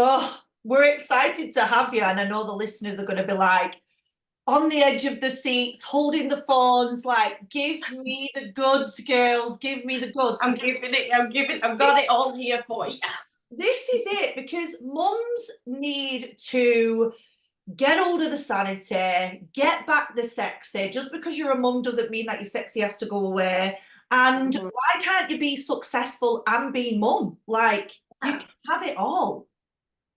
Oh, we're excited to have you, and I know the listeners are going to be like on the edge of the seats, holding the phones, like, give me the goods, girls, give me the goods. I've got it all here for you. This is it, because mums need to get hold of the sanity, get back the sexy. Just because you're a mum doesn't mean that your sexy has to go away. And why can't you be successful and be mum? Like, you can have it all.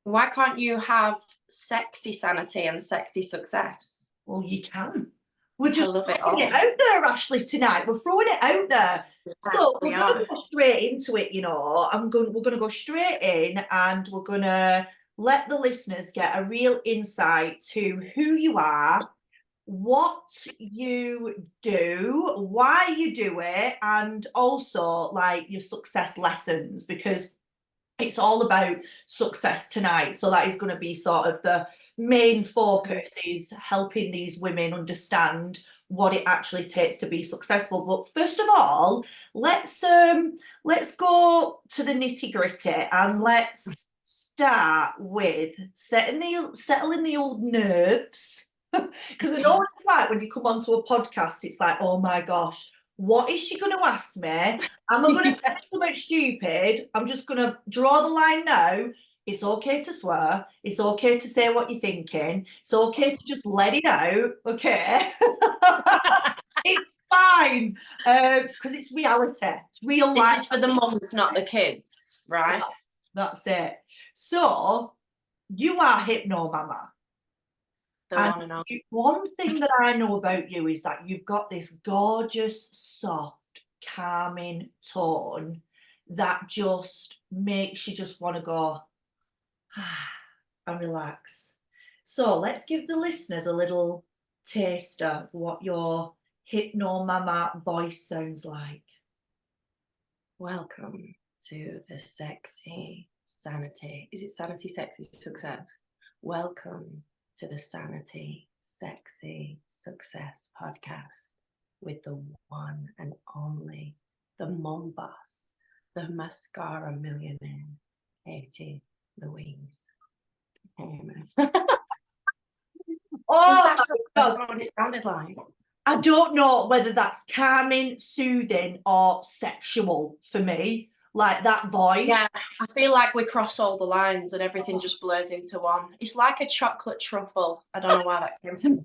Why can't you have sexy sanity and sexy success? Well, you can. We're just throwing it out there, Ashley, tonight. We're throwing it out there. So we're going to go straight into it, you know. We're going to go straight in, and we're going to let the listeners get a real insight to who you are, what you do, why you do it, and also like your success lessons, because it's all about success tonight. So that is going to be sort of the main focus, is helping these women understand what it actually takes to be successful. But first of all, let's go to the nitty-gritty, and let's start with settling the old nerves. Because I know what it's like when you come onto a podcast. It's like, oh my gosh, what is she going to ask me? Am I going to say something stupid? I'm just going to draw the line now. It's okay to swear. It's okay to say what you're thinking. It's okay to just let it out. Okay. It's fine. Because it's reality. It's real life. This is for the mums, not the kids, right? That's it. So you are Hypno Mama. And one thing that I know about you is that you've got this gorgeous, soft, calming tone that just makes you just want to go and relax. So let's give the listeners a little taster of what your Hypno Mama voice sounds like. Welcome to the sexy sanity. Is it sanity, sexy, success? Welcome to the Sanity Sexy Success podcast with the one and only, the MUMBOSS, the mascara millionaire, Katie Louise. Oh, what it sounded like. I don't know whether that's calming, soothing, or sexual for me. Like that voice. Yeah, I feel like we cross all the lines and everything just blurs into one. It's like a chocolate truffle. I don't know why that came to me.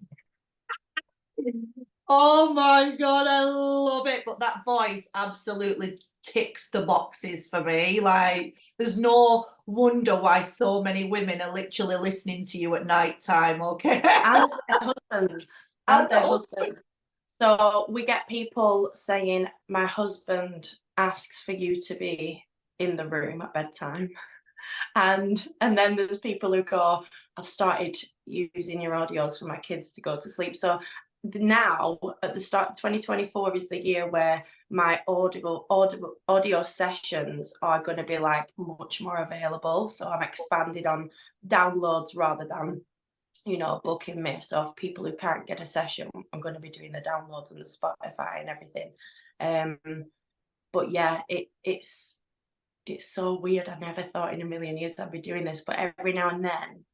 Oh my God, I love it. But that voice absolutely ticks the boxes for me. Like, there's no wonder why so many women are literally listening to you at night time, okay? And their husbands. And their husbands. So we get people saying, my husband asks for you to be in the room at bedtime. And then there's people who go, I've started using your audios for my kids to go to sleep. So now at the start, 2024 is the year where my audio sessions are going to be like much more available. So I'm expanded on downloads rather than, you know, booking me. So if people who can't get a session, I'm going to be doing the downloads and the Spotify and everything. But yeah, it's so weird. I never thought in a million years I'd be doing this, but every now and then,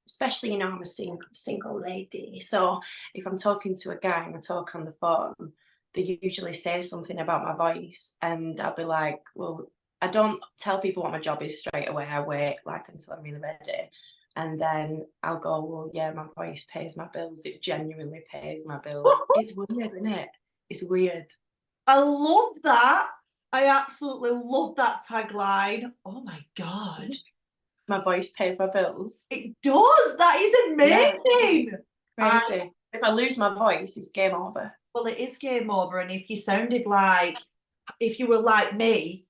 especially, you know, I'm a single lady. So if I'm talking to a guy and I talk on the phone, they usually say something about my voice, and I'll be like, well, I don't tell people what my job is straight away. I wait like until I'm really ready. And then I'll go, well, yeah, my voice pays my bills. It genuinely pays my bills. It's weird, isn't it? It's weird. I love that. I absolutely love that tagline. Oh my God. My voice pays my bills. It does. That is amazing. Yeah. Crazy. If I lose my voice, it's game over. Well, it is game over. And if you sounded like, if you were like me,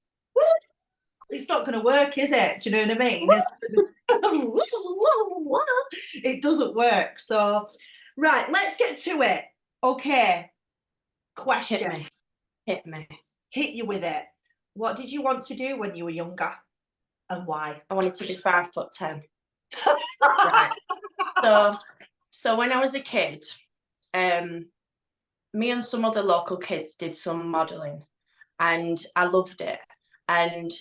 it's not going to work, is it? Do you know what I mean? It doesn't work. So, right, let's get to it. Okay. Question. Hit me. Hit you with it. What did you want to do when you were younger, and why? I wanted to be 5'10". Right. So when I was a kid, me and some other local kids did some modelling, and I loved it. And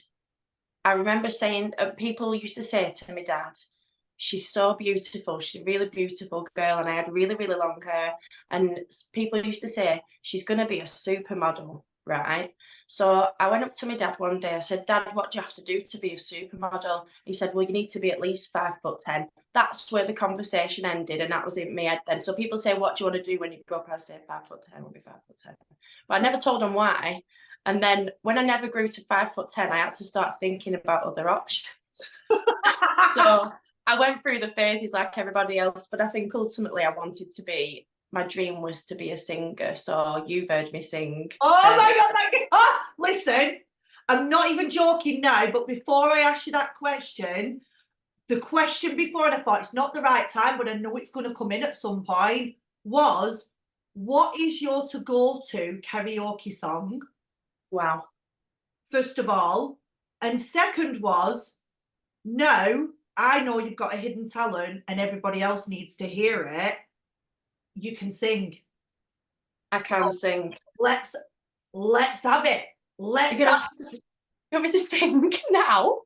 I remember saying, people used to say to me, Dad, she's so beautiful. She's a really beautiful girl. And I had really, really long hair. And people used to say, she's going to be a supermodel, right? So I went up to my dad one day. I said, Dad, what do you have to do to be a supermodel? He said, well, you need to be at least 5'10". That's where the conversation ended. And that was in my head then. So people say, what do you want to do when you grow up? I say 5'10", I'll be 5'10". But I never told them why. And then when I never grew to 5'10", I had to start thinking about other options. So I went through the phases like everybody else, but I think ultimately I wanted to be, my dream was to be a singer. So you've heard me sing. Oh my God, oh, listen, I'm not even joking now, but before I ask you that question, the question before, and I thought it's not the right time, but I know it's going to come in at some point, was, what is your to-go-to karaoke song? Wow. First of all. And second was, no, I know you've got a hidden talent and everybody else needs to hear it. You can sing. I can sing. Let's have it. Let's have it. You want me to sing now?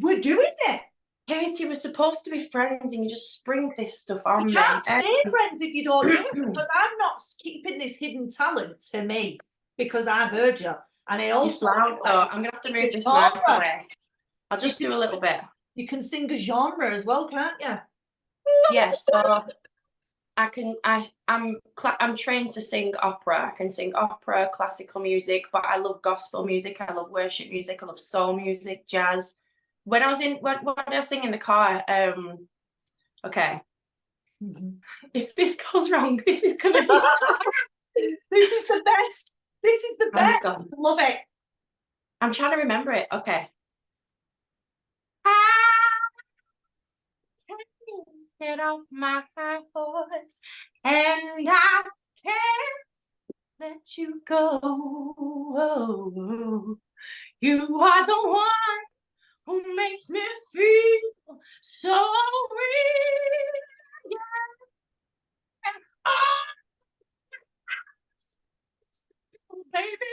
We're doing it. Katie, we're supposed to be friends and you just spring this stuff on me. You can't stay friends if you don't do it, because I'm not keeping this hidden talent to me because I've heard you. And I also, loud, though. I'm going to have to move this mic away. I'll just do a little bit. You can sing a genre as well, can't you? Yes, so I'm trained to sing opera. I can sing opera, classical music, but I love gospel music. I love worship music. I love soul music, jazz. When I was singing in the car, okay. If this goes wrong, this is gonna be This is the best. This is the best. Love it. I'm trying to remember it. Okay. Get off my high horse, and I can't let you go. You are the one who makes me feel so real. Yeah. Oh, baby.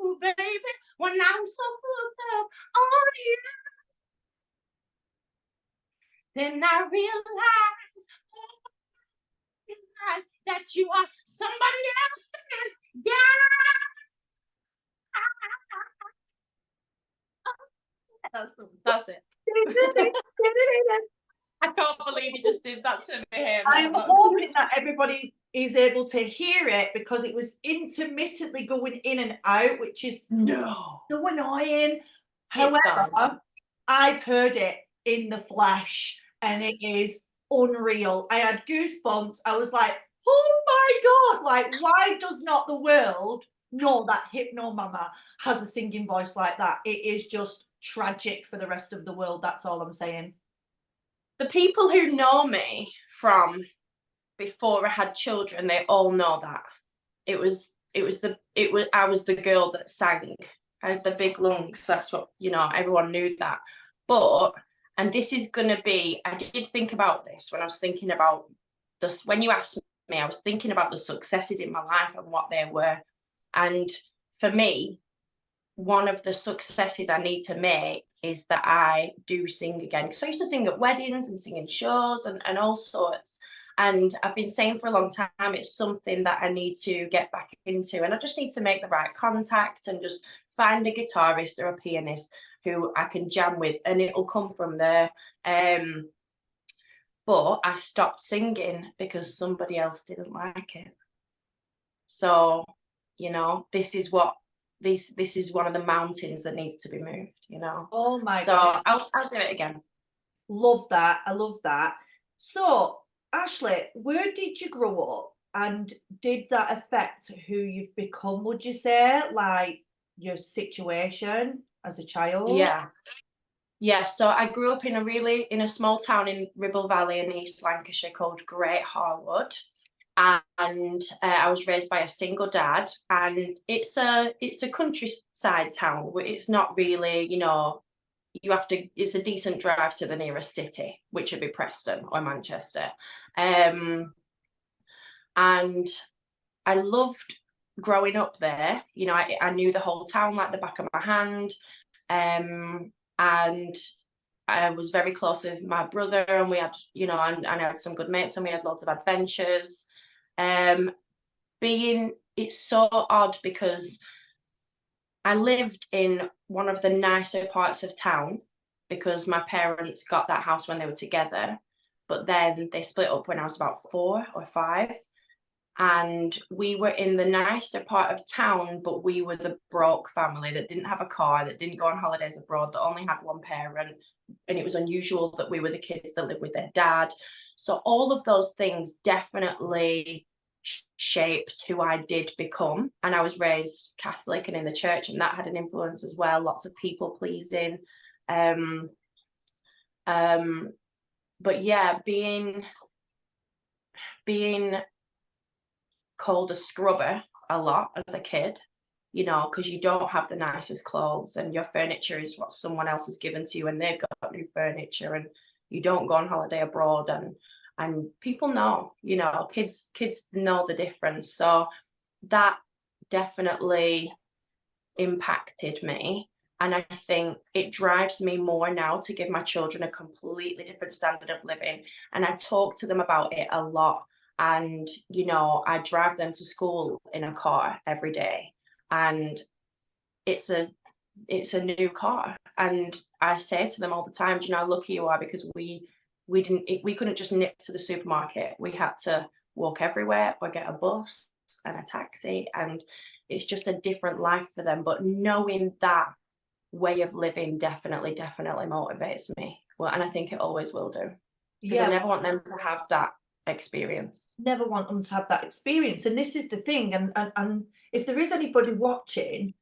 Oh, baby. When I'm so hooked up on you, then I realize that you are somebody else's. Yeah. That's it. I can't believe you just did that to me. I'm hoping that everybody is able to hear it, because it was intermittently going in and out, which is so annoying. However, I've heard it in the flesh and it is unreal. I had goosebumps. I was like, oh my God, like, why does not the world know that Hypno Mama has a singing voice like that? It is just tragic for the rest of the world. That's all I'm saying. The people who know me from before I had children, they all know that. I was the girl that sang. I had the big lungs. That's what, everyone knew that. But, and this is going to be, I did think about this when I was thinking about this. When you asked me, I was thinking about the successes in my life and what they were. And for me, one of the successes I need to make is that I do sing again. Because I used to sing at weddings and sing in shows and all sorts. And I've been saying for a long time, it's something that I need to get back into. And I just need to make the right contact and just find a guitarist or a pianist who I can jam with, and it'll come from there. But I stopped singing because somebody else didn't like it. So, this is what this is one of the mountains that needs to be moved, Oh my God. I'll do it again. Love that. I love that. So, Ashley, where did you grow up, and did that affect who you've become, would you say, like your situation as a child? Yeah, so I grew up in a small town in Ribble Valley in East Lancashire called Great Harwood. And I was raised by a single dad, and it's a countryside town. It's not really, it's a decent drive to the nearest city, which would be Preston or Manchester. And I loved growing up there, you know, I knew the whole town like the back of my hand. And I was very close with my brother, and we had, you know, and I had some good mates, and we had lots of adventures. It's so odd because I lived in one of the nicer parts of town because my parents got that house when they were together, but then they split up when I was about 4 or 5. And we were in the nicer part of town, but we were the broke family that didn't have a car, that didn't go on holidays abroad, that only had one parent. And it was unusual that we were the kids that lived with their dad. So all of those things definitely shaped who I did become. And I was raised Catholic and in the church, and that had an influence as well. Lots of people pleasing. But yeah, being called a scrubber a lot as a kid, you know, because you don't have the nicest clothes, and your furniture is what someone else has given to you, and they've got new furniture, and you don't go on holiday abroad, and people know, you know, kids know the difference. So that definitely impacted me. And I think it drives me more now to give my children a completely different standard of living. And I talk to them about it a lot. And, you know, I drive them to school in a car every day. And it's a new car. And I say to them all the time, do you know how lucky you are? Because we couldn't just nip to the supermarket. We had to walk everywhere or get a bus and a taxi. And it's just a different life for them. But knowing that way of living definitely motivates me. Well, and I think it always will do. Because I never want them to have that experience. Never want them to have that experience. And this is the thing. And if there is anybody watching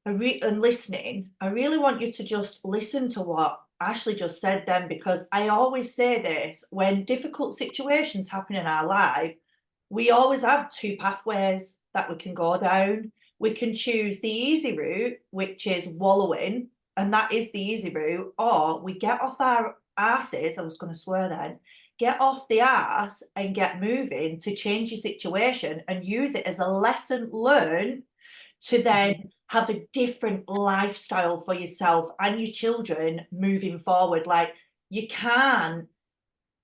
and listening, I really want you to just listen to what Ashley just said then, because I always say this: when difficult situations happen in our life, we always have 2 pathways that we can go down. We can choose the easy route, which is wallowing, and that is the easy route, or we get off our asses, I was going to swear then, get off the arse and get moving to change your situation and use it as a lesson learned to then have a different lifestyle for yourself and your children moving forward. Like, you can't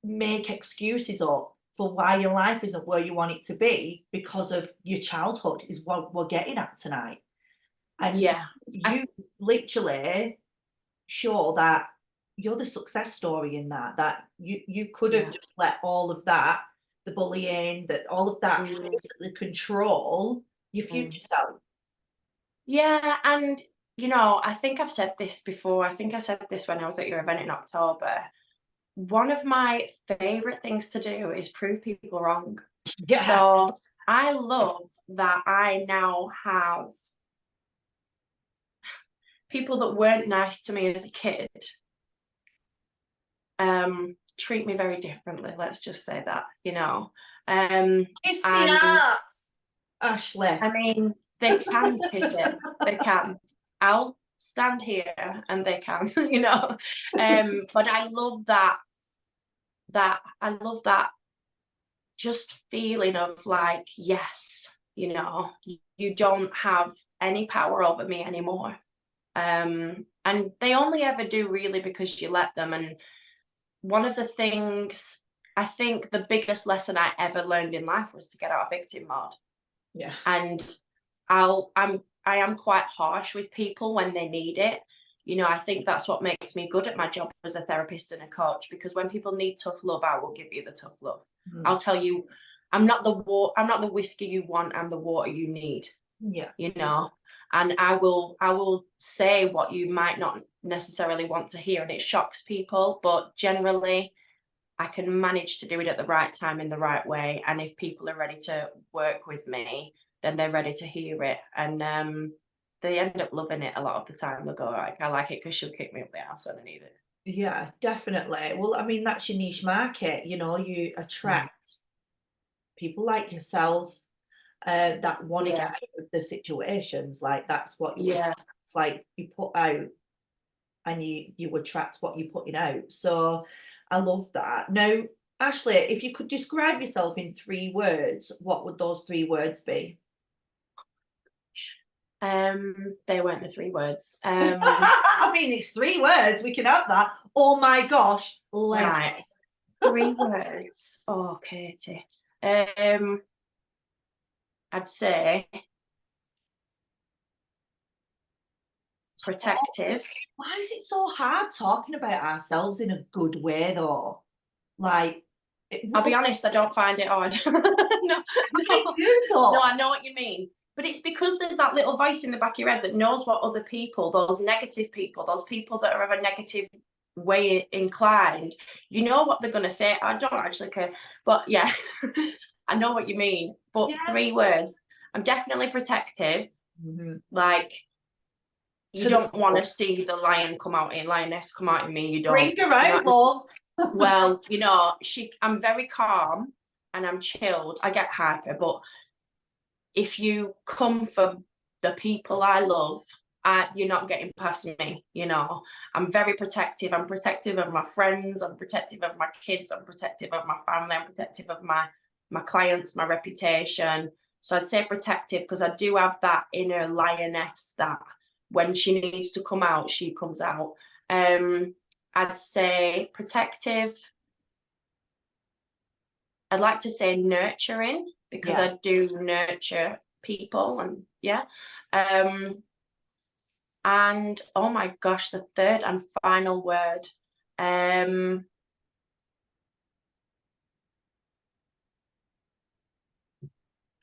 make excuses up for why your life isn't where you want it to be because of your childhood, is what we're getting at tonight. And yeah, you literally show that you're the success story in that you could have just let all of that, the bullying, that all of that basically control your future self. Yeah, and you know, I think I've said this before. I think I said this when I was at your event in October. One of my favorite things to do is prove people wrong. Yeah. So I love that I now have people that weren't nice to me as a kid treat me very differently. Let's just say that, you know. Kiss the ass, Ashley. I mean, they can kiss it. They can. I'll stand here and they can, you know. But I love that just feeling of like, yes, you know, you don't have any power over me anymore. And they only ever do really because you let them. And one of the things, I think the biggest lesson I ever learned in life was to get out of victim mode. Yeah. And I am quite harsh with people when they need it. You know, I think that's what makes me good at my job as a therapist and a coach, because when people need tough love, I will give you the tough love. I'll tell you, I'm not the whiskey you want, I'm the water you need. Yeah. You know, and I will say what you might not necessarily want to hear, and it shocks people, but generally I can manage to do it at the right time in the right way. And if people are ready to work with me, then they're ready to hear it. And they end up loving it a lot of the time. They'll go, like, I like it because she'll kick me up the ass when I need it. Yeah, definitely. Well, I mean, that's your niche market. You know, you attract people like yourself that want to get out of the situations. Like, that's what you it's like you put out, and you attract what you're putting out. So I love that. Now, Ashley, if you could describe yourself in 3 words, what would those 3 words be? They weren't the 3 words. I mean, it's 3 words. We can have that. Oh my gosh. Right. 3 words. Oh, Katie. I'd say protective. Why is it so hard talking about ourselves in a good way, though? Like, I'll be honest, I don't find it hard. No, I no, do though. no, I know what you mean. But it's because there's that little voice in the back of your head that knows what other people, those negative people, those people that are of a negative way inclined, you know what they're going to say. I don't actually care. But yeah, I know what you mean. But Yeah. 3 words. I'm definitely protective. Like, you To the don't want to core. see the lioness come out in me. You don't. Bring her You know out, love. well, you know, I'm very calm and I'm chilled. I get hyper, but if you come for the people I love, you're not getting past me, you know. I'm very protective. I'm protective of my friends. I'm protective of my kids. I'm protective of my family. I'm protective of my clients, my reputation. So I'd say protective because I do have that inner lioness that when she needs to come out, she comes out. I'd say protective. I'd like to say nurturing because I do nurture people and and oh my gosh, the 3rd and final word.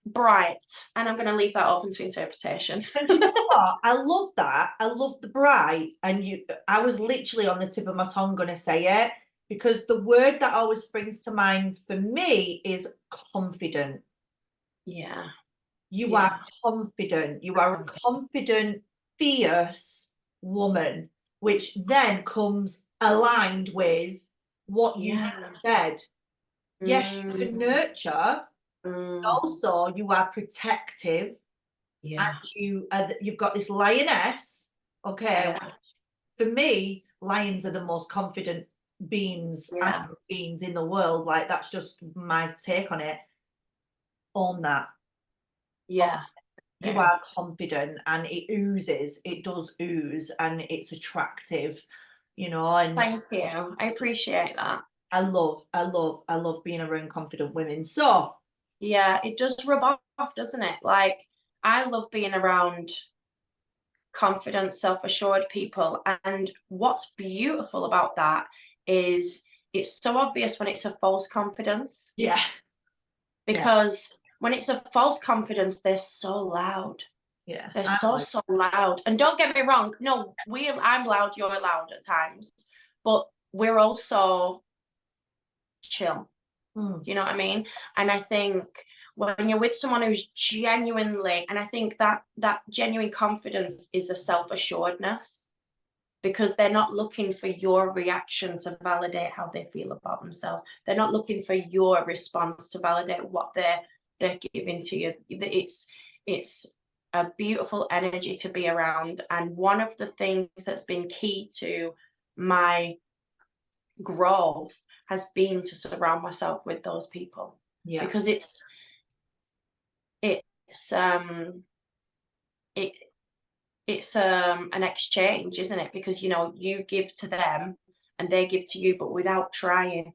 Bright, and I'm going to leave that open to interpretation. And you know what? I love that. I love the bright. And I was literally on the tip of my tongue going to say it because the word that always springs to mind for me is confident. Yeah. You are confident. You are a confident, fierce woman, which then comes aligned with what you said. Yes, you can nurture. Also, you are protective. And you've got this lioness. Okay. For me, lions are the most confident beings in the world. Like, that's just my take on it. Own that. Yeah. You are confident and it oozes. It does ooze and it's attractive, you know. And thank you. I appreciate that. I love being around confident women. So yeah, it does rub off, doesn't it? Like, I love being around confident, self-assured people. And what's beautiful about that is it's so obvious when it's a false confidence. Yeah. Because when it's a false confidence, they're so loud. Yeah. They're so loud. And don't get me wrong, no, I'm loud, you're loud at times, but we're also chill. You know what I mean? And I think when you're with someone who's genuinely, and I think that genuine confidence is a self-assuredness, because they're not looking for your reaction to validate how they feel about themselves. They're not looking for your response to validate what they're giving to you. It's a beautiful energy to be around. And one of the things that's been key to my growth has been to surround myself with those people. Because it's an exchange, isn't it? Because, you know, you give to them and they give to you, but without trying.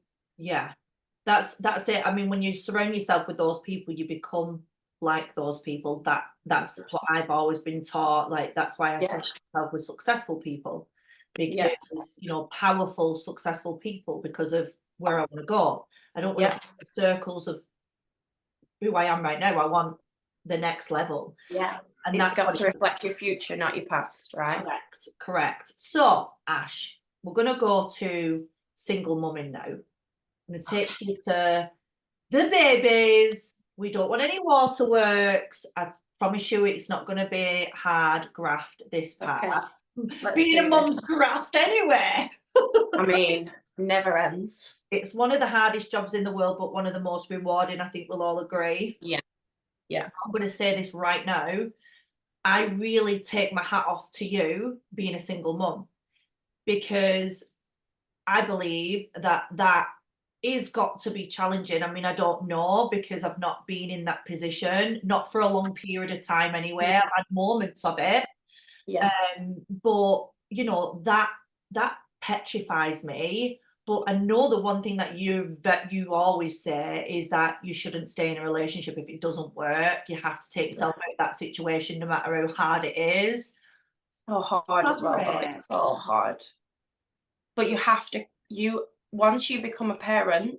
That's it. I mean, when you surround yourself with those people, you become like those people. That's what I've always been taught. Like, that's why I surround myself with successful people, because you know, powerful, successful people, because of where I want to go. I don't want to be in circles of who I am right now. I want the next level. And it's got to reflect your future, not your past, right? Correct. So, Ash, we're going to go to single mumming now. I'm going to take you to the babies. We don't want any waterworks. I promise you it's not going to be hard graft, this part. Being a mum's graft anyway. I mean, never ends. It's one of the hardest jobs in the world, but one of the most rewarding, I think we'll all agree. I'm going to say this right now. I really take my hat off to you being a single mum, because I believe that is got to be challenging. I mean, I don't know because I've not been in that position, not for a long period of time anyway. I've had moments of it. Yeah. But you know, that petrifies me. But I know the one thing that you always say is that you shouldn't stay in a relationship if it doesn't work. You have to take yourself out of that situation, no matter how hard it is. So hard as well, though. It's so hard. But you have to, once you become a parent,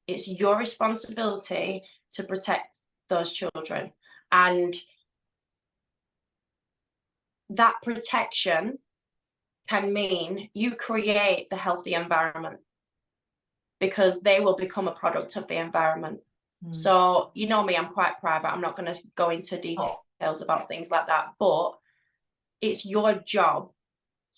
it's your responsibility to protect those children. And that protection can mean you create the healthy environment, because they will become a product of the environment. So, you know me, I'm quite private. I'm not going to go into details about things like that, but it's your job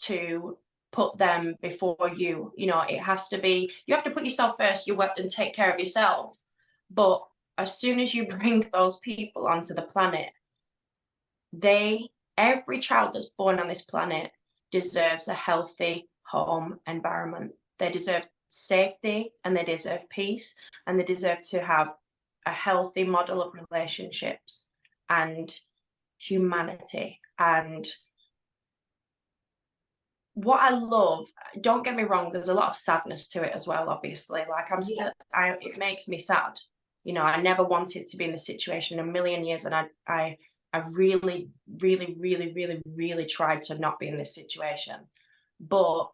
to put them before you. You know, it has to be, you have to put yourself first, you work and take care of yourself. But as soon as you bring those people onto the planet, every child that's born on this planet deserves a healthy home environment. They deserve safety, and they deserve peace, and they deserve to have a healthy model of relationships and humanity. And what I love, don't get me wrong, there's a lot of sadness to it as well, obviously. Like it makes me sad. You know, I never wanted to be in this situation in a million years, and I really, really, really, really, really tried to not be in this situation. But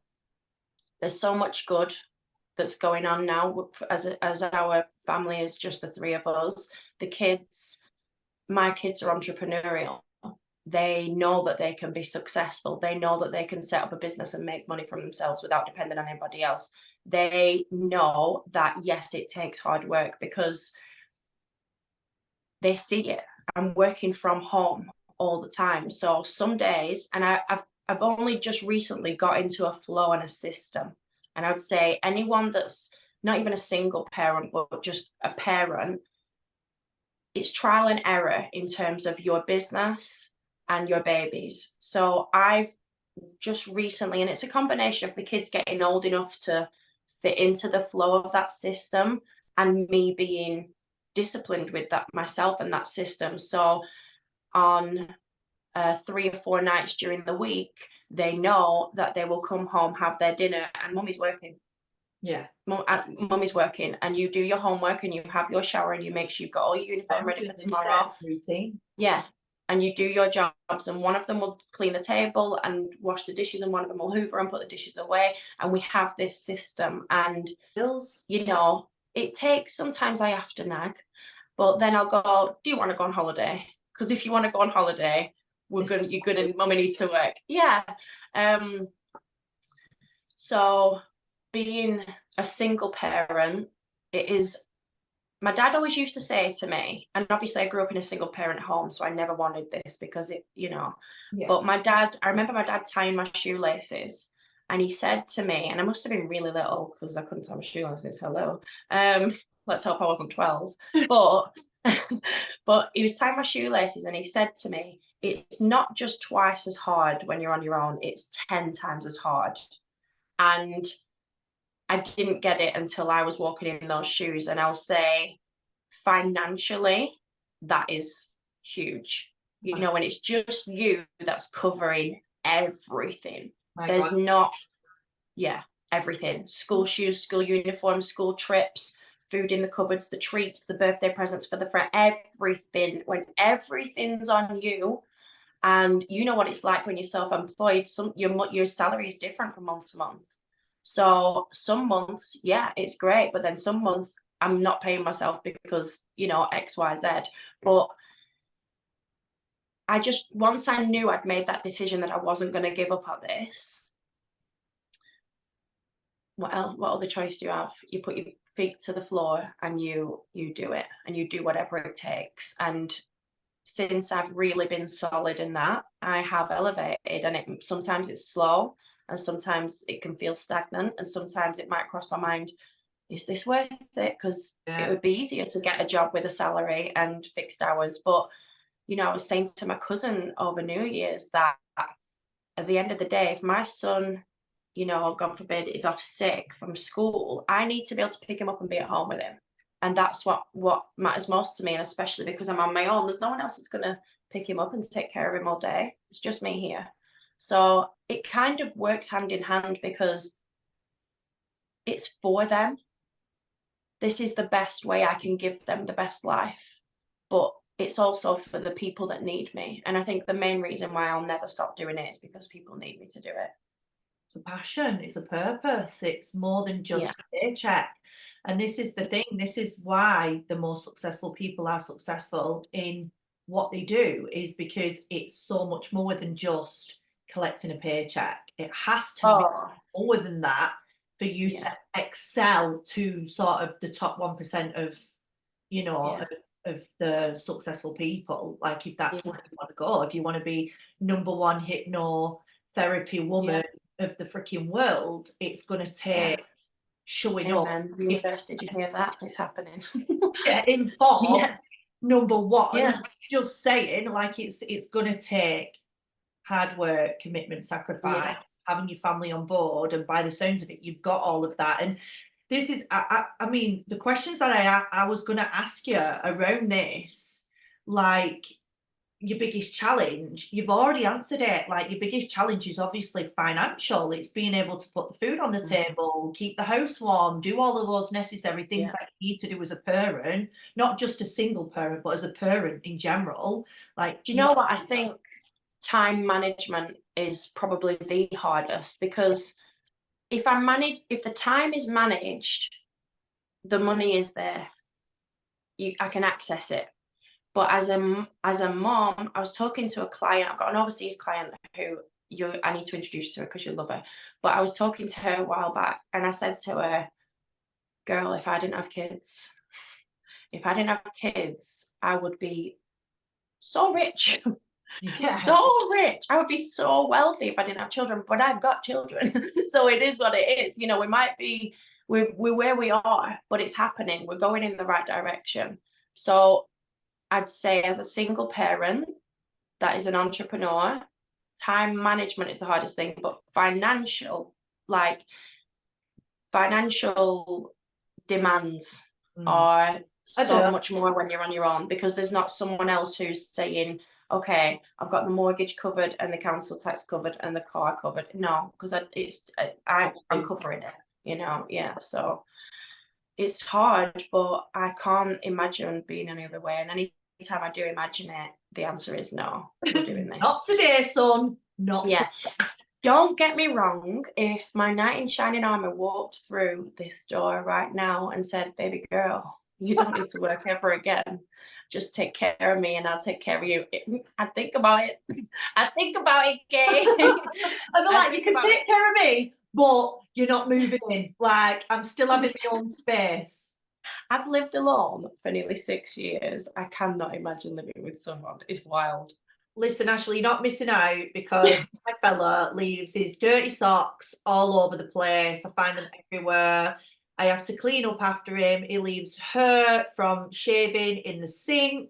there's so much good that's going on now as our family is just the three of us. My kids are entrepreneurial. They know that they can be successful. They know that they can set up a business and make money for themselves without depending on anybody else. They know that, yes, it takes hard work, because they see it. I'm working from home all the time. So some days, and I've only just recently got into a flow and a system. And I would say anyone that's not even a single parent, but just a parent, it's trial and error in terms of your business and your babies. So I've just recently, and it's a combination of the kids getting old enough to fit into the flow of that system, and me being disciplined with that myself and that system. So on 3 or 4 nights during the week, they know that they will come home, have their dinner, and mummy's working. Yeah. Mummy's working, and you do your homework, and you have your shower, and you make sure you've got all your uniform ready for tomorrow. Routine. Yeah. And you do your jobs, and one of them will clean the table and wash the dishes, and one of them will hoover and put the dishes away. And we have this system, and you know, it takes, sometimes I have to nag, but then I'll go, do you want to go on holiday? Because if you want to go on holiday, you're gonna, mummy needs to work. Yeah. So being a single parent, my dad always used to say to me, and obviously I grew up in a single parent home, so I never wanted this because it, you know, but I remember my dad tying my shoelaces, and he said to me, and I must have been really little because I couldn't tie my shoelaces, hello. Let's hope I wasn't 12, but but he was tying my shoelaces, and he said to me, it's not just twice as hard when you're on your own, it's 10 times as hard. And I didn't get it until I was walking in those shoes. And I'll say, financially, that is huge. You know, when it's just you that's covering everything. There's not, everything. School shoes, school uniforms, school trips, food in the cupboards, the treats, the birthday presents for the friend, everything. When everything's on you, and you know what it's like when you're self-employed, your salary is different from month to month. So some months, it's great, but then some months I'm not paying myself because, you know, X, Y, Z. But once I knew I'd made that decision that I wasn't going to give up at this, what other choice do you have? You put your feet to the floor and you do it, and you do whatever it takes. And since I've really been solid in that, I have elevated, and sometimes it's slow, and sometimes it can feel stagnant, and sometimes it might cross my mind, is this worth it? Because it would be easier to get a job with a salary and fixed hours. But, you know, I was saying to my cousin over New Year's that at the end of the day, if my son you know, God forbid, is off sick from school, I need to be able to pick him up and be at home with him. And that's what matters most to me, and especially because I'm on my own, there's no one else that's going to pick him up and take care of him all day. It's just me here. So it kind of works hand in hand, because it's for them. This is the best way I can give them the best life, but it's also for the people that need me. And I think the main reason why I'll never stop doing it is because people need me to do it. It's a passion, it's a purpose, it's more than just a paycheck. And this is the thing, this is why the more successful people are successful in what they do, is because it's so much more than just collecting a paycheck. It has to be more than that for you to excel to sort of the top 1% of, you know, of the successful people. Like, if that's where you want to go, if you want to be #1 hypnotherapy woman of the freaking world, it's going to take showing up. Universe, did you hear that? It's happening. In Forbes, #1. Just saying, like, it's going to take hard work, commitment, sacrifice, having your family on board, and by the sounds of it, you've got all of that. And this is, I mean, the questions that I was going to ask you around this, like, your biggest challenge, you've already answered it. Like, your biggest challenge is obviously financial. It's being able to put the food on the table, keep the house warm, do all of those necessary things that you need to do as a parent, not just a single parent, but as a parent in general. Like, do you know what? I think time management is probably the hardest, because if the time is managed, the money is there. I can access it. But as a mom, I was talking to a client. I've got an overseas client who I need to introduce you to her because you'll love her. But I was talking to her a while back, and I said to her, girl, if I didn't have kids, I would be so rich. So rich. I would be so wealthy if I didn't have children, but I've got children. So it is what it is. You know, we're where we are, but it's happening. We're going in the right direction. So I'd say, as a single parent that is an entrepreneur, time management is the hardest thing, but financial demands are so much more when you're on your own, because there's not someone else who's saying, okay, I've got the mortgage covered and the council tax covered and the car covered. No, because I'm covering it, you know. So it's hard, but I can't imagine being any other way. And anytime I do imagine it, the answer is no, we're doing this. Not today, son. Not today. Don't get me wrong, if my knight in shining armor walked through this door right now and said, baby girl, you don't need to work ever again, just take care of me and I'll take care of you, I'd think about it. I'd think about it, Kay. I'd be like, you can take care of me, but you're not moving in. Like, I'm still having my own space. I've lived alone for nearly 6 years. I cannot imagine living with someone. It's wild. Listen, Ashley, you're not missing out, because my fella leaves his dirty socks all over the place. I find them everywhere. I have to clean up after him. He leaves her from shaving in the sink.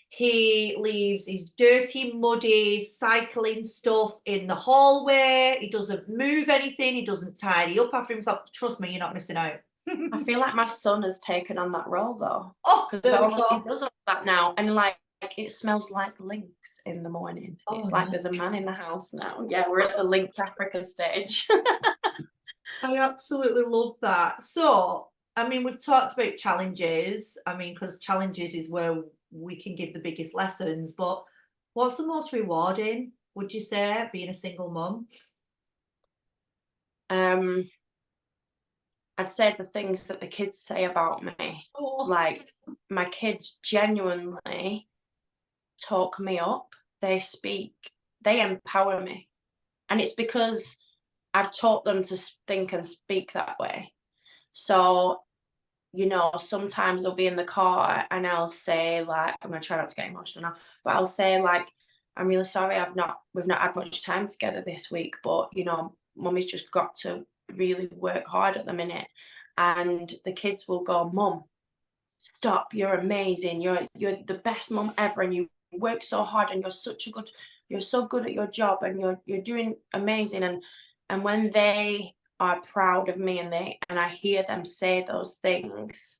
He leaves his dirty, muddy cycling stuff in the hallway. He doesn't move anything. He doesn't tidy up after himself. Trust me, you're not missing out. I feel like my son has taken on that role, though. Oh, because he does all that now, and like it smells like Lynx in the morning. It's like there's a man in the house now. Yeah, we're at the Lynx Africa stage. I absolutely love that. So, I mean, we've talked about challenges. I mean, because challenges is where we can give the biggest lessons. But what's the most rewarding, would you say, being a single mum? I'd say the things that the kids say about me. Like, my kids genuinely talk me up. They empower me. And it's because I've taught them to think and speak that way. So, you know, sometimes I'll be in the car and I'll say, like, I'm going to try not to get emotional now, but I'll say, like, I'm really sorry we've not had much time together this week, but, you know, Mummy's just got to really work hard at the minute. And the kids will go, Mum, stop, you're amazing, you're the best mum ever, and you work so hard, and you're so good at your job, and you're doing amazing. And And when they are proud of me and I hear them say those things,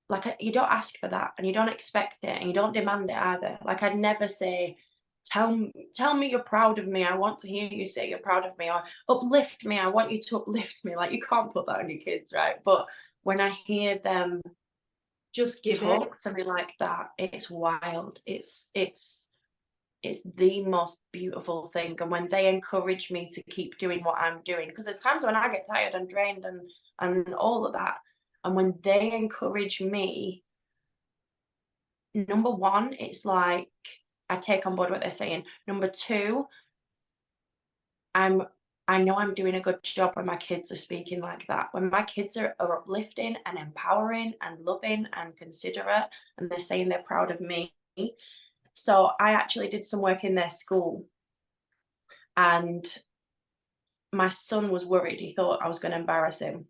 like, you don't ask for that, and you don't expect it, and you don't demand it either. Like, I'd never say, tell me you're proud of me. I want to hear you say you're proud of me, or uplift me. I want you to uplift me. Like, you can't put that on your kids, right? But when I hear them just give it. talk to me like that, it's wild. It's the most beautiful thing. And when they encourage me to keep doing what I'm doing, because there's times when I get tired and drained and all of that. And when they encourage me, number one, it's like I take on board what they're saying. Number two, I know I'm doing a good job when my kids are speaking like that. When my kids are uplifting and empowering and loving and considerate, and they're saying they're proud of me. So I actually did some work in their school, and my son was worried. He thought I was going to embarrass him.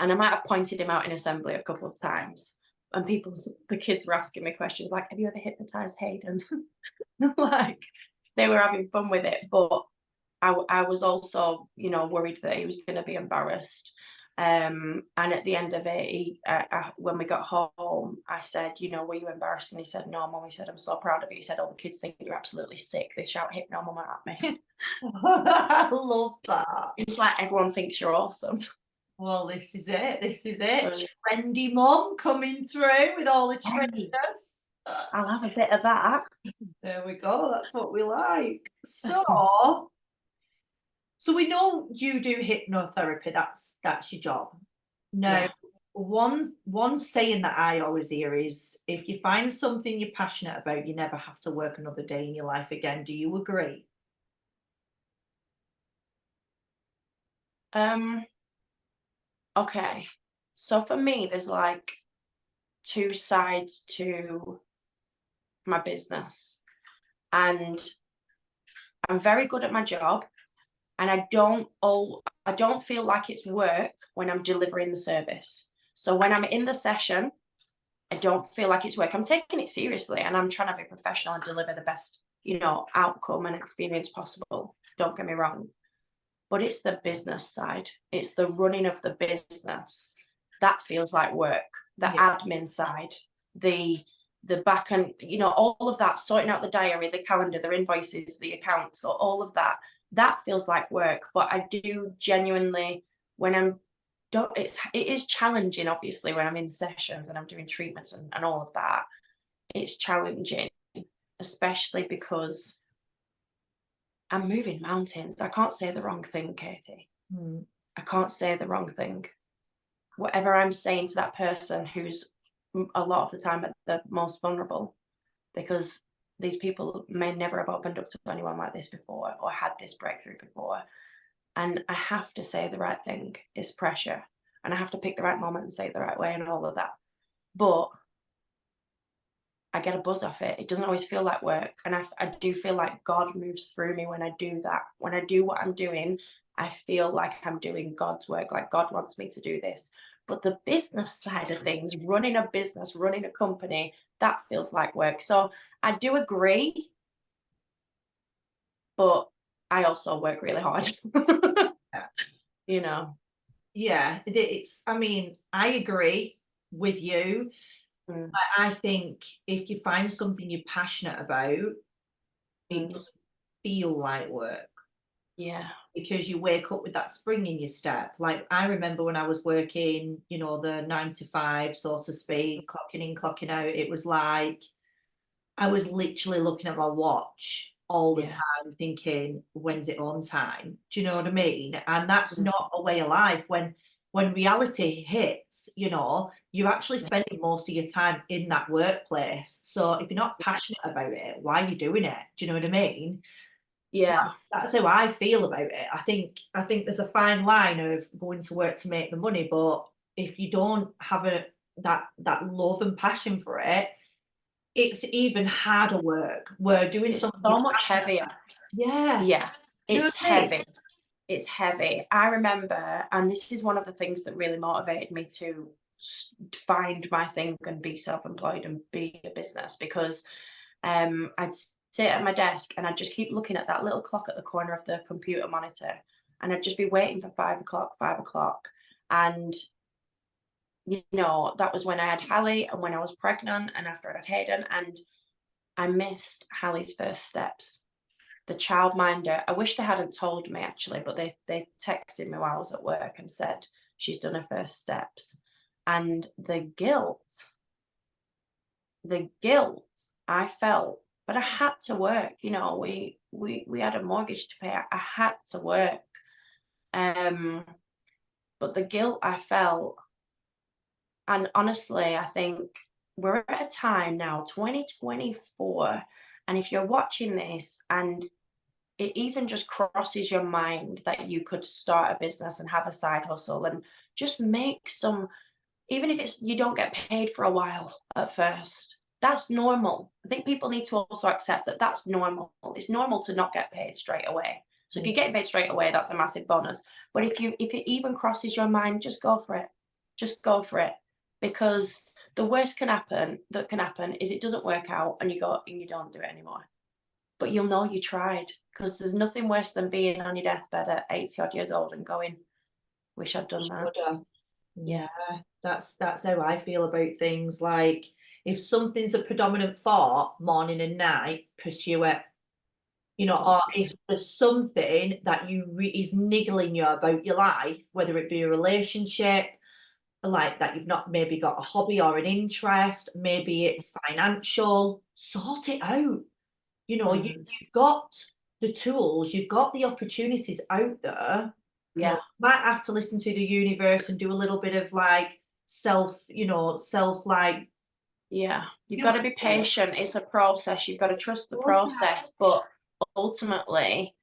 And I might have pointed him out in assembly a couple of times. And the kids were asking me questions like, have you ever hypnotized Hayden? Like, they were having fun with it. But I was also, worried that he was going to be embarrassed. And at the end of it, when we got home, I said, were you embarrassed? And he said, no, Mum. He said, I'm so proud of you. He said, all the kids think you're absolutely sick. They shout Hypno, Mum, at me. I love that. It's like everyone thinks you're awesome. Well, this is it. Trendy mum coming through with all the trendiness. I'll have a bit of that. There we go. That's what we like. So we know you do hypnotherapy. That's your job. Now, Yeah. one saying that I always hear is, if you find something you're passionate about, you never have to work another day in your life again. Do you agree? Okay. So for me, there's like two sides to my business, and I'm very good at my job, and I don't feel like it's work when I'm delivering the service. So when I'm in the session, I don't feel like it's work. I'm taking it seriously, and I'm trying to be professional and deliver the best, outcome and experience possible. Don't get me wrong. But it's the business side. It's the running of the business. That feels like work. The admin side, the back end, all of that, sorting out the diary, the calendar, the invoices, the accounts, all of that, that feels like work. But I do genuinely, when it is challenging, obviously, when I'm in sessions and I'm doing treatments and all of that. It's challenging, especially because I'm moving mountains. I can't say the wrong thing, Katie. I can't say the wrong thing. Whatever I'm saying to that person who's a lot of the time at the most vulnerable, because these people may never have opened up to anyone like this before or had this breakthrough before. And I have to say the right thing. It's pressure. And I have to pick the right moment and say it the right way and all of that. But I get a buzz off it. It doesn't always feel like work. And I do feel like God moves through me when I do that. When I do what I'm doing, I feel like I'm doing God's work, like God wants me to do this. But the business side of things, running a business, running a company, that feels like work. So I do agree, but I also work really hard. Yeah, I agree with you. I think if you find something you're passionate about, it doesn't feel like work. Yeah. Because you wake up with that spring in your step. Like, I remember when I was working, the 9 to 5, so to speak, clocking in, clocking out, it was like I was literally looking at my watch all the time thinking, when's it on time? Do you know what I mean? And that's not a way of life. When reality hits, you're actually spending most of your time in that workplace. So if you're not passionate about it, why are you doing it? Do you know what I mean? Yeah. That's how I feel about it. I think there's a fine line of going to work to make the money, but if you don't have that love and passion for it, it's even harder work. We're doing something so much heavier. Yeah. It's heavy. It's heavy. I remember, and this is one of the things that really motivated me to find my thing and be self-employed and be a business, because I'd sit at my desk and I'd just keep looking at that little clock at the corner of the computer monitor, and I'd just be waiting for 5 o'clock. And, you know, that was when I had Hallie and when I was pregnant and after I had Hayden, and I missed Hallie's first steps. The childminder, I wish they hadn't told me actually, but they texted me while I was at work and said she's done her first steps. And the guilt I felt, but I had to work, you know, we had a mortgage to pay. I had to work. But the guilt I felt, and honestly, I think we're at a time now, 2024, and if you're watching this and it even just crosses your mind that you could start a business and have a side hustle and just make some, even if it's you don't get paid for a while at first, that's normal. I think people need to also accept that that's normal. It's normal to not get paid straight away. So if you're getting paid straight away, that's a massive bonus. But if it even crosses your mind, just go for it. Just go for it. Because the worst that can happen is it doesn't work out and you go and you don't do it anymore. But you'll know you tried, because there's nothing worse than being on your deathbed at 80 odd years old and going, wish I'd done that. Yeah, that's how I feel about things. Like, if something's a predominant thought morning and night, pursue it. You know, or if there's something that is niggling you about your life, whether it be a relationship, like that you've not maybe got a hobby or an interest, maybe it's financial, sort it out. You know, you've got the tools, you've got the opportunities out there. You know, you might have to listen to the universe and do a little bit of like like. Yeah, you've got to be patient. It's a process. You've got to trust the process, but ultimately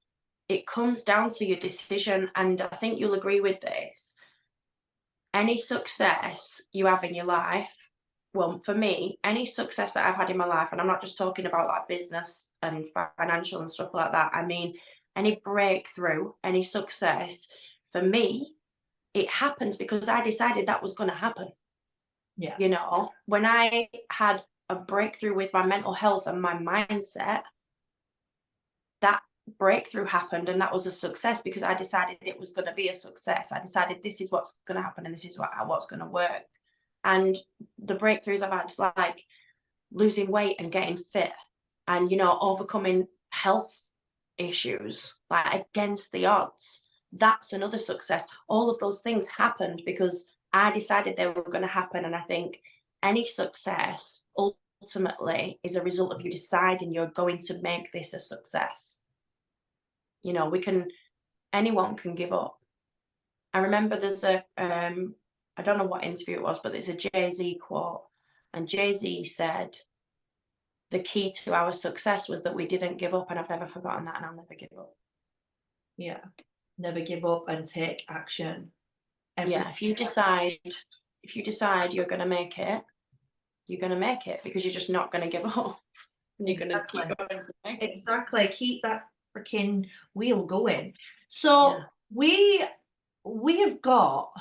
it comes down to your decision. And I think you'll agree with this. Any success you have in your life, well, for me, any success that I've had in my life, and I'm not just talking about like business and financial and stuff like that, I mean, any breakthrough, any success, for me, it happens because I decided that was going to happen. Yeah. You know, when I had a breakthrough with my mental health and my mindset, that breakthrough happened, and that was a success because I decided it was going to be a success. I decided this is what's going to happen and this is what's going to work. And the breakthroughs I've had, like losing weight and getting fit and, you know, overcoming health issues, like against the odds, that's another success. All of those things happened because I decided they were going to happen. And I think any success ultimately is a result of you deciding you're going to make this a success. You know, anyone can give up. I remember there's I don't know what interview it was, but there's a Jay-Z quote. And Jay-Z said, the key to our success was that we didn't give up. And I've never forgotten that, and I'll never give up. Yeah. Never give up and take action. Yeah, if you decide you're going to make it, you're going to make it, because you're just not going to give up. And you're going to keep going to make it. Exactly. Keep that freaking wheel going. So we have got,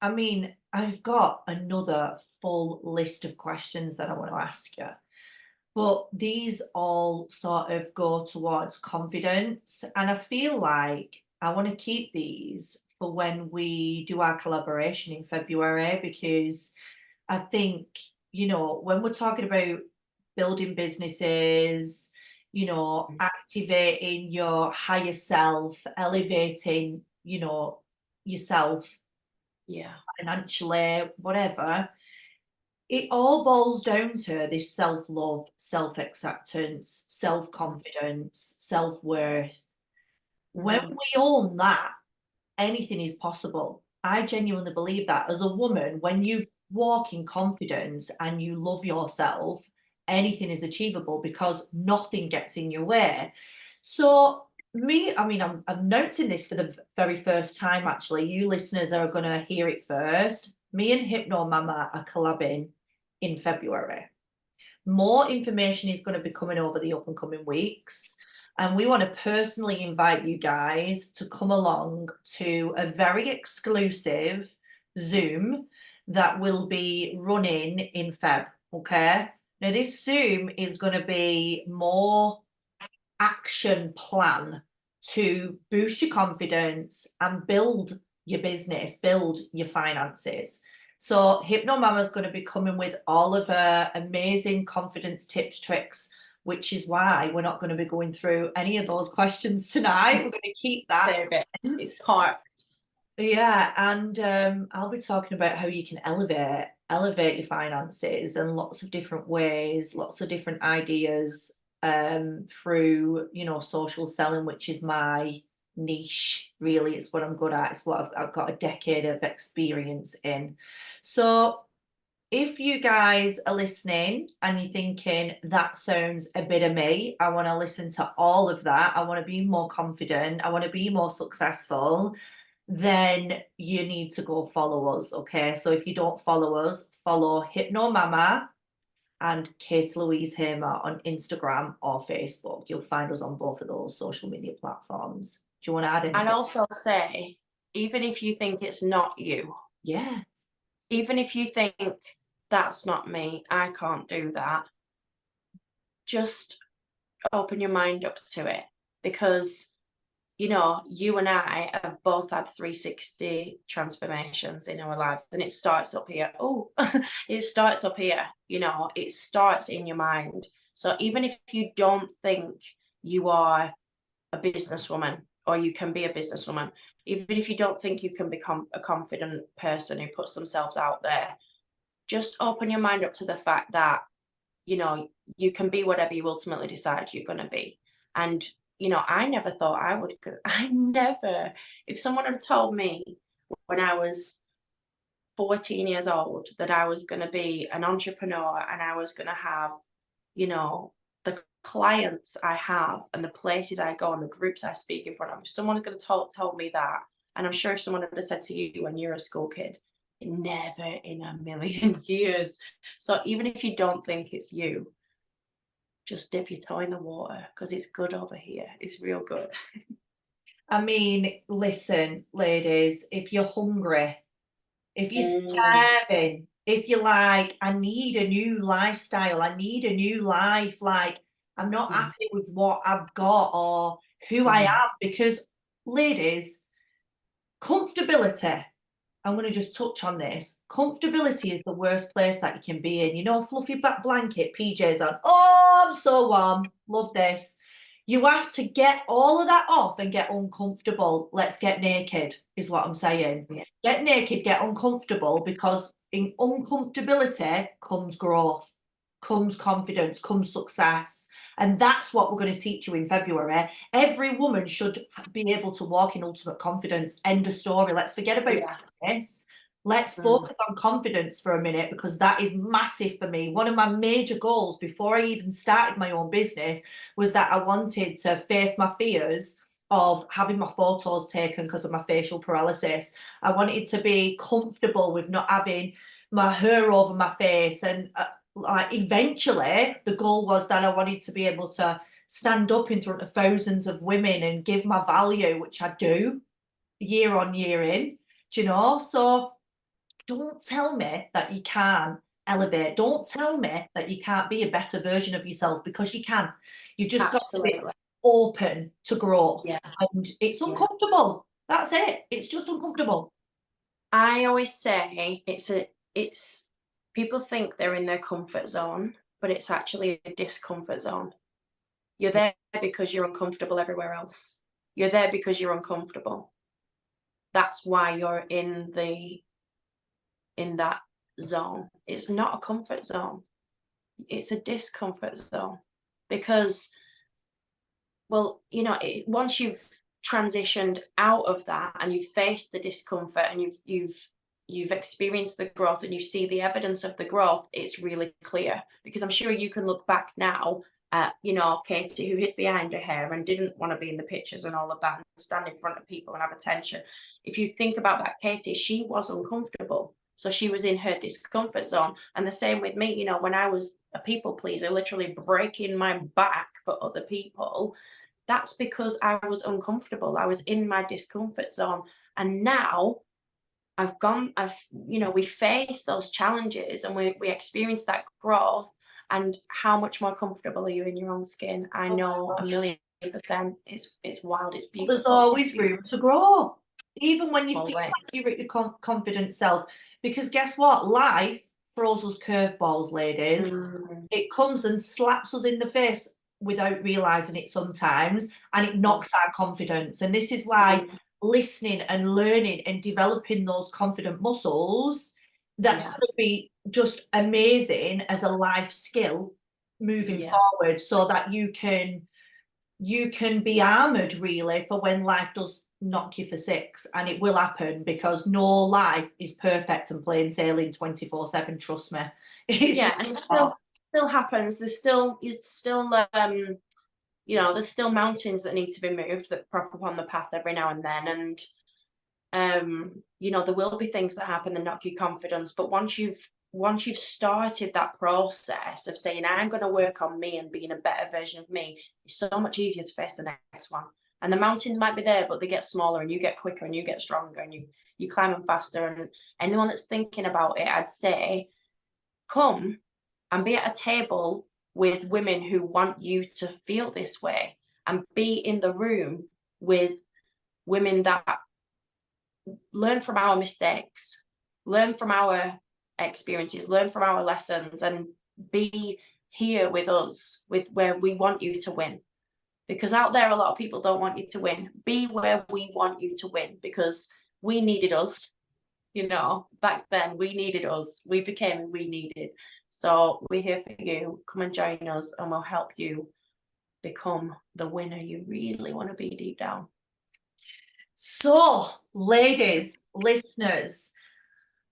I mean, I've got another full list of questions that I want to ask you. But these all sort of go towards confidence. And I feel like I want to keep these for when we do our collaboration in February, because I think, you know, when we're talking about building businesses, you know, activating your higher self, elevating, you know, yourself, financially, whatever, it all boils down to this self-love, self-acceptance, self-confidence, self-worth. When we own that, anything is possible. I genuinely believe that. As a woman, when you walk in confidence and you love yourself, anything is achievable because nothing gets in your way. So I'm noting this for the very first time, actually. You listeners are going to hear it first. Me and Hypno Mama are collabing in February. More information is going to be coming over the up and coming weeks. And we want to personally invite you guys to come along to a very exclusive Zoom that will be running in Feb. Okay. Now, this Zoom is going to be more action plan to boost your confidence and build your business, build your finances. So Hypno Mama's going to be coming with all of her amazing confidence tips, tricks, which is why we're not going to be going through any of those questions tonight. We're going to keep that. Save it. It's parked. Yeah, and I'll be talking about how you can elevate your finances in lots of different ways, lots of different ideas through, you know, social selling, which is my niche, really. It's what I'm good at. It's what I've got a decade of experience in. So if you guys are listening and you're thinking that sounds a bit of me, I want to listen to all of that. I want to be more confident. I want to be more successful. Then you need to go follow us. Okay. So if you don't follow us, follow Hypno Mama and Kate Louise Hamer on Instagram or Facebook. You'll find us on both of those social media platforms. Do you want to add anything? And also say, even if you think it's not you, Yeah. even if you think that's not me, I can't do that, just open your mind up to it, because you know, you and I have both had 360 transformations in our lives, and it starts up here. Oh, it starts up here, you know, it starts in your mind. So even if you don't think you are a businesswoman or you can be a businesswoman, even if you don't think you can become a confident person who puts themselves out there, just open your mind up to the fact that, you know, you can be whatever you ultimately decide you're going to be. And you know, I never thought I would. If someone had told me when I was 14 years old that I was going to be an entrepreneur and I was going to have, you know, the clients I have and the places I go and the groups I speak in front of, if someone was going to told me that, and I'm sure if someone had said to you when you're a school kid, never in a million years. So even if you don't think it's you, just dip your toe in the water, because it's good over here. It's real good. I mean, listen, ladies, if you're hungry, if you're starving, if you're like, I need a new lifestyle, I need a new life, like I'm not happy with what I've got or who I am, because ladies, comfortability, I'm going to just touch on this. Comfortability is the worst place that you can be in. You know, fluffy back blanket, PJs on. Oh, I'm so warm. Love this. You have to get all of that off and get uncomfortable. Let's get naked, is what I'm saying. Yeah. Get naked, get uncomfortable, because in uncomfortability comes growth, comes confidence, comes success. And that's what we're going to teach you in February. Every woman should be able to walk in ultimate confidence. End of story. Let's forget about this. Let's focus on confidence for a minute, because that is massive for me. One of my major goals before I even started my own business was that I wanted to face my fears of having my photos taken because of my facial paralysis. I wanted to be comfortable with not having my hair over my face, and like eventually the goal was that I wanted to be able to stand up in front of thousands of women and give my value, which I do year on year in, do you know? So don't tell me that you can't elevate. Don't tell me that you can't be a better version of yourself, because you can. You've just got to be open to growth. Yeah. And it's uncomfortable. That's it. It's just uncomfortable. I always say it's people think they're in their comfort zone, but it's actually a discomfort zone. You're there because you're uncomfortable everywhere else. You're there because you're uncomfortable. That's why you're in that zone. It's not a comfort zone. It's a discomfort zone, because, well, you know, once you've transitioned out of that and you've faced the discomfort and you've experienced the growth and you see the evidence of the growth, it's really clear. Because I'm sure you can look back now at, you know, Katie, who hid behind her hair and didn't want to be in the pictures and all of that, and stand in front of people and have attention. If you think about that Katie, she was uncomfortable. So she was in her discomfort zone. And the same with me, you know, when I was a people pleaser, literally breaking my back for other people, that's because I was uncomfortable. I was in my discomfort zone. And now you know, we face those challenges and we experience that growth. And how much more comfortable are you in your own skin? I know 1,000,000%. It's wild, it's beautiful. There's always room to grow, even when you feel Always. like you're at your confident self. Because guess what? Life throws us curveballs, ladies. It comes and slaps us in the face without realizing it sometimes, and it knocks our confidence. And this is why listening and learning and developing those confident muscles, that's going to be just amazing as a life skill moving forward, so that you can be armored really for when life does knock you for six. And it will happen, because no life is perfect and plain sailing 24/7, trust me. And it still happens. There's still you know, there's still mountains that need to be moved that crop up on the path every now and then. And you know, there will be things that happen that knock your confidence, but once you've started that process of saying, I'm going to work on me and being a better version of me, it's so much easier to face the next one. And the mountains might be there, but they get smaller, and you get quicker, and you get stronger, and you climb them faster. And anyone that's thinking about it, I'd say, come and be at a table with women who want you to feel this way, and be in the room with women that learn from our mistakes, learn from our experiences, learn from our lessons, and be here with us, with where we want you to win. Because out there, a lot of people don't want you to win. Be where we want you to win, because we needed us. You know, back then we needed us. We became who we needed. So we're here for you. Come and join us, and we'll help you become the winner you really want to be deep down. So, ladies, listeners,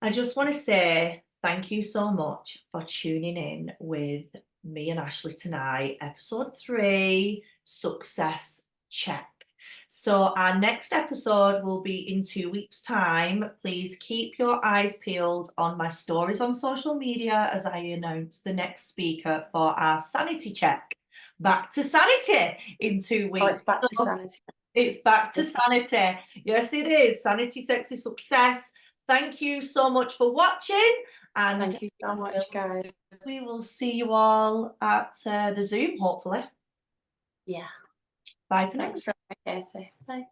I just want to say thank you so much for tuning in with me and Ashley tonight. Episode 3, Success Check. So our next episode will be in 2 weeks' time. Please keep your eyes peeled on my stories on social media as I announce the next speaker for our sanity check. Back to sanity in 2 weeks. Oh, it's back to sanity. It's back to sanity. Yes, it is. Sanity, sexy success. Thank you so much for watching. And thank you so much, guys. We will see you all at the Zoom, hopefully. Yeah. Bye for now. Thanks for having me, Katie. Bye.